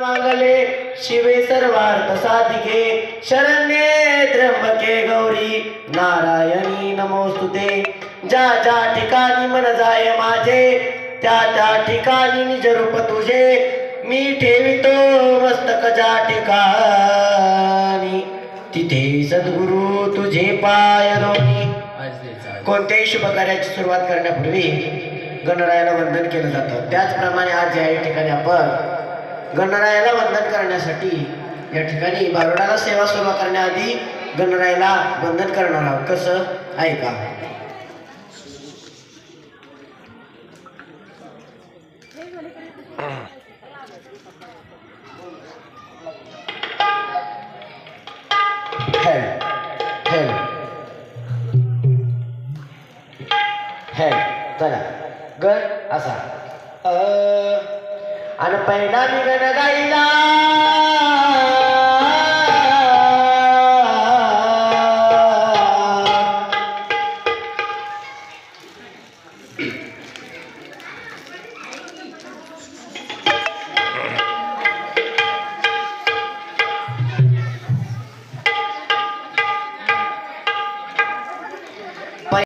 मांगले शिवे सर्वार्थ साधिके शरण्ये त्र्यंबके गौरी नारायणी नमोस्तुते। ज्या ज्या ठिकाणी मन जाय माझे त्या त्या ठिकाणी निज रूप तुझे मी ठेवितो मस्तक ज्या ठिकाणी तिथे सद्गुरु तुझे पाय दोन्ही। कोणत्याही शुभ कार्याची सुरुवात करण्यापूर्वी गणरायाला वंदन केलं जातं। त्याचप्रमाणे आज या ठिकाणी आपण गणरायाला वंदन करण्यासाठी या ठिकाणी बारोडाला सेवा सुरू करण्याआधी गणरायाला वंदन करणार आहोत। कसं ऐका। चला गण असा अन पैना गण गाईला